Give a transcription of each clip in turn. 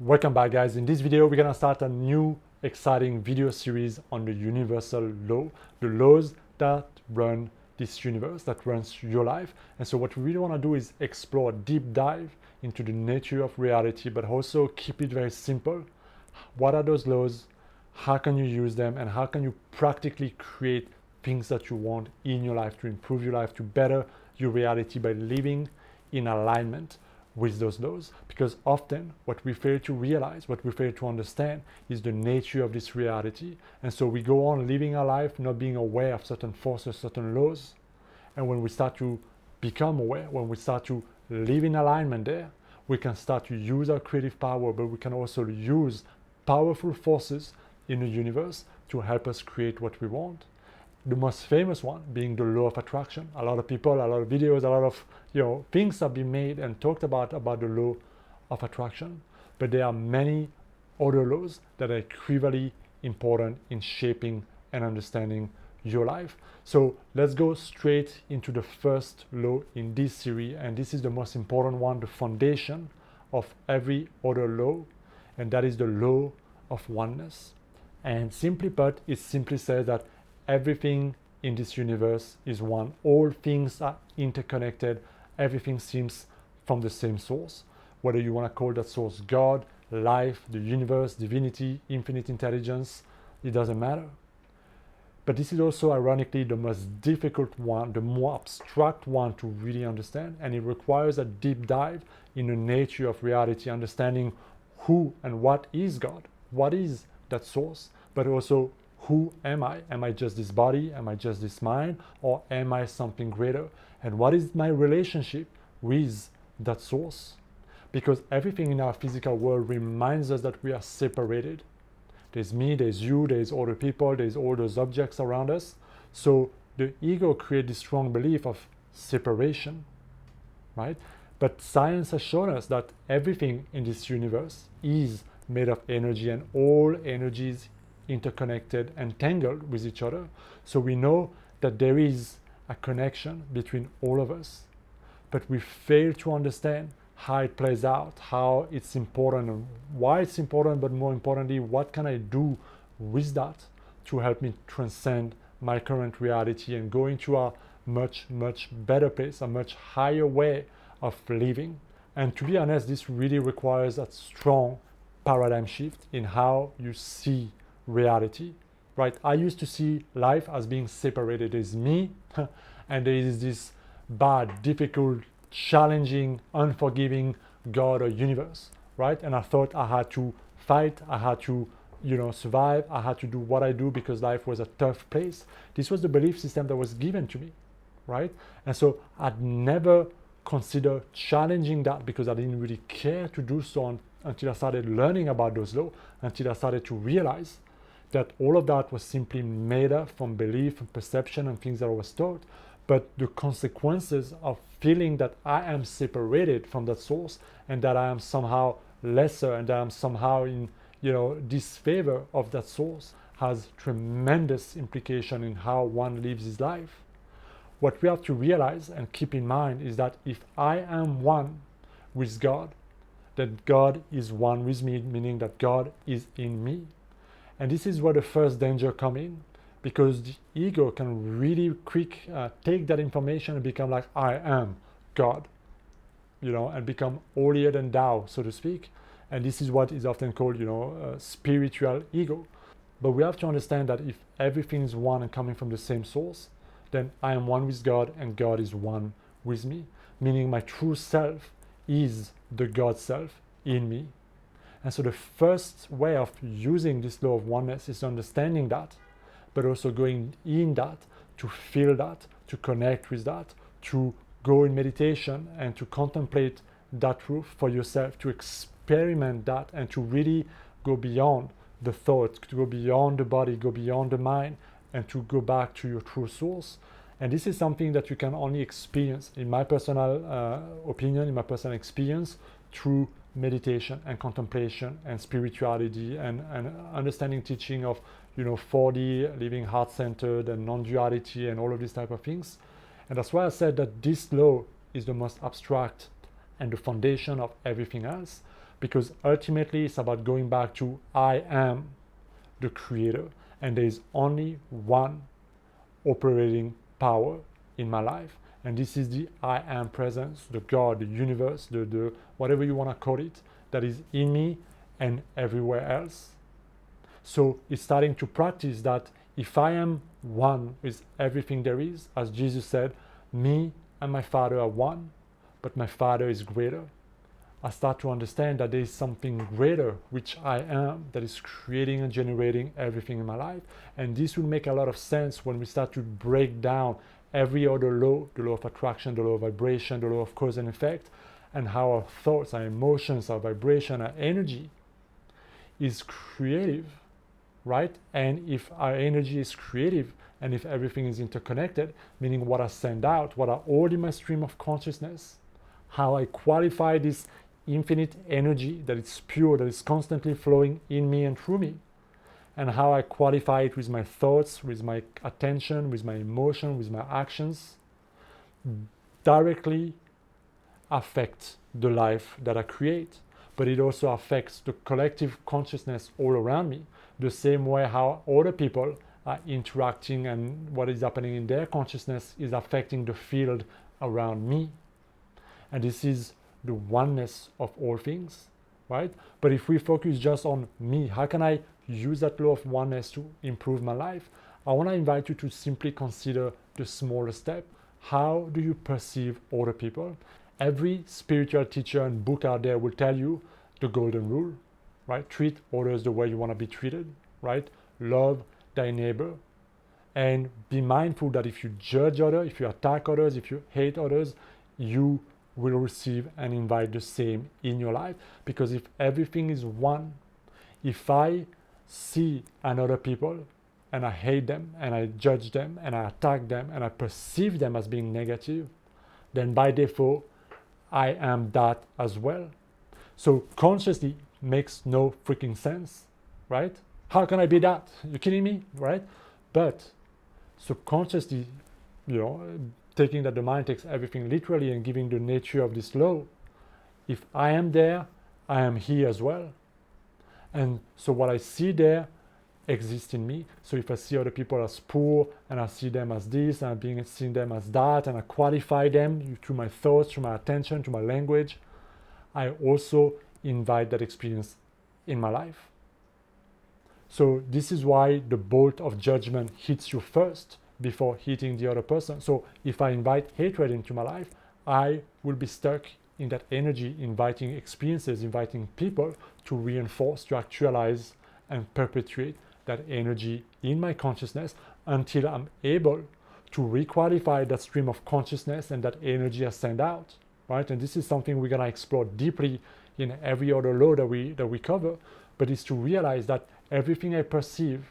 Welcome back, guys. In this video, we're gonna start a new exciting video series on the universal law, the laws that run this universe, that runs your life. And so what we really wanna do is explore a deep dive into the nature of reality, but also keep it very simple. What are those laws? How can you use them? And how can you practically create things that you want in your life to improve your life, to better your reality by living in alignment with those laws? Because often what we fail to realize, what we fail to understand is the nature of this reality. And so we go on living our life not being aware of certain forces, certain laws. And when we start to become aware, when we start to live in alignment there, we can start to use our creative power, but we can also use powerful forces in the universe to help us create what we want. The most famous one being the law of attraction. A lot of people, a lot of videos, a lot of things have been made and talked about the law of attraction. But there are many other laws that are equally important in shaping and understanding your life. So let's go straight into the first law in this series, and this is the most important one, the foundation of every other law, and that is the law of oneness. And simply put, it simply says that everything in this universe is one. All things are interconnected. Everything seems from the same source. Whether you want to call that source God, life, the universe, divinity, infinite intelligence, it doesn't matter. But this is also ironically the most difficult one, the more abstract one to really understand, and it requires a deep dive in the nature of reality, understanding who and what is God, what is that source, but also who am I? Am I just this body? Am I just this mind? Or am I something greater? And what is my relationship with that source? Because everything in our physical world reminds us that we are separated. There's me, there's you, there's other people, there's all those objects around us. So the ego creates this strong belief of separation, right? But science has shown us that everything in this universe is made of energy, and all energies interconnected and tangled with each other. So we know that there is a connection between all of us, but we fail to understand how it plays out, how it's important, and why it's important, but more importantly, what can I do with that to help me transcend my current reality and go into a much, much better place, a much higher way of living. And to be honest, this really requires a strong paradigm shift in how you see reality, right? I used to see life as being separated. There's me and there is this bad, difficult, challenging, unforgiving God or universe, right? And I thought I had to fight, I had to survive, I had to do what I do because life was a tough place. This was the belief system that was given to me, right? And so I'd never consider challenging that because I didn't really care to do so until I started learning about those laws, until I started to realize that all of that was simply made up from belief and perception and things that I was taught. But the consequences of feeling that I am separated from that source and that I am somehow lesser and that I'm somehow in disfavor of that source has tremendous implication in how one lives his life. What we have to realize and keep in mind is that if I am one with God, that God is one with me, meaning that God is in me. And this is where the first danger comes in, because the ego can really quick take that information and become like, I am God, and become holier than thou, so to speak. And this is what is often called, spiritual ego. But we have to understand that if everything is one and coming from the same source, then I am one with God and God is one with me, meaning my true self is the God self in me. And so the first way of using this law of oneness is understanding that, but also going in that, to feel that, to connect with that, to go in meditation and to contemplate that truth for yourself, to experiment that and to really go beyond the thought, to go beyond the body, go beyond the mind, and to go back to your true source. And this is something that you can only experience, in my personal opinion, in my personal experience, through meditation and contemplation and spirituality and understanding teaching of 4D, living heart-centered and non-duality and all of these type of things. And that's why I said that this law is the most abstract and the foundation of everything else. because ultimately it's about going back to I am the creator, and there is only one operating power in my life, and this is the I am presence, the God, the universe, the whatever you want to call it, that is in me and everywhere else. So it's starting to practice that if I am one with everything there is, as Jesus said, me and my Father are one, but my Father is greater. I start to understand that there is something greater, which I am, that is creating and generating everything in my life. And this will make a lot of sense when we start to break down every other law, the law of attraction, the law of vibration, the law of cause and effect, and how our thoughts, our emotions, our vibration, our energy is creative, right? And if our energy is creative, and if everything is interconnected, meaning what I send out, what I hold in my stream of consciousness, how I qualify this infinite energy that is pure, that is constantly flowing in me and through me, and how I qualify it with my thoughts, with my attention, with my emotion, with my actions, directly affect the life that I create. But it also affects the collective consciousness all around me, the same way how other people are interacting and what is happening in their consciousness is affecting the field around me. And this is the oneness of all things, right? But if we focus just on me, how can I use that law of oneness to improve my life? I want to invite you to simply consider the smaller step. How do you perceive other people? Every spiritual teacher and book out there will tell you the golden rule, right? Treat others the way you want to be treated, right? Love thy neighbor. And be mindful that if you judge others, if you attack others, if you hate others, you will receive and invite the same in your life. Because if everything is one, if I see another people and I hate them and I judge them and I attack them and I perceive them as being negative, then by default I am that as well. So consciously makes no freaking sense, right? How can I be that? You're kidding me, right? But subconsciously, taking that the mind takes everything literally and giving the nature of this law, if I am there, I am here as well. And so what I see there exists in me. So if I see other people as poor and I see them as this and I'm seeing them as that and I qualify them through my thoughts, through my attention, through my language, I also invite that experience in my life. So this is why the bolt of judgment hits you first before hitting the other person. So if I invite hatred into my life, I will be stuck in that energy, inviting experiences, inviting people to reinforce, to actualize and perpetuate that energy in my consciousness until I'm able to requalify that stream of consciousness and that energy I send out, right? And this is something we're gonna explore deeply in every other law that we cover, but it's to realize that everything I perceive,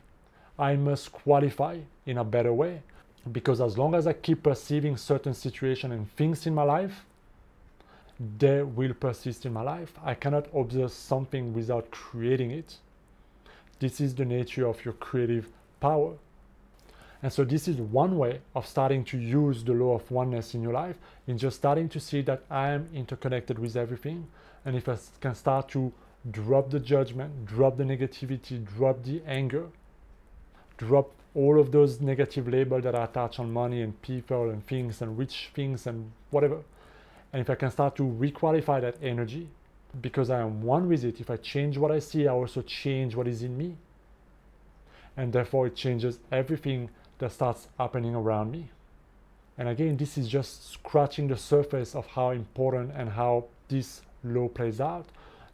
I must qualify in a better way, because as long as I keep perceiving certain situations and things in my life, they will persist in my life. I cannot observe something without creating it. This is the nature of your creative power. And so this is one way of starting to use the law of oneness in your life, in just starting to see that I am interconnected with everything. And if I can start to drop the judgment, drop the negativity, drop the anger, drop all of those negative labels that are attached on money and people and things and rich things and whatever. And if I can start to requalify that energy, because I am one with it, if I change what I see, I also change what is in me. And therefore it changes everything that starts happening around me. And again, this is just scratching the surface of how important and how this law plays out.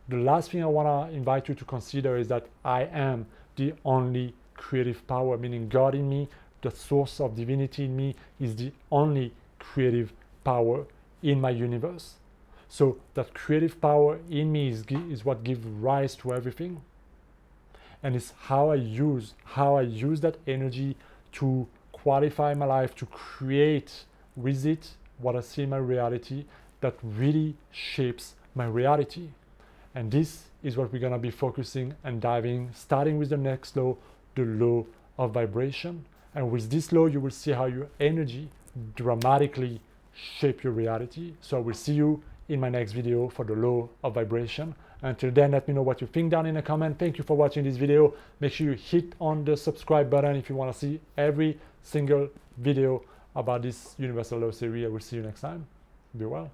The last thing I want to invite you to consider is that I am the only creative power, meaning God in me, the source of divinity in me, is the only creative power in my universe. So that creative power in me is what gives rise to everything. And it's how I use that energy to qualify my life, to create with it what I see in my reality that really shapes my reality. And this is what we're going to be focusing and diving, starting with the next law, the law of vibration. And with this law, you will see how your energy dramatically shape your reality. So I will see you in my next video for the law of vibration. Until then, let me know what you think down in the comment. Thank you for watching this video. Make sure you hit on the subscribe button if you want to see every single video about this Universal Law series. I will see you next time. Be well.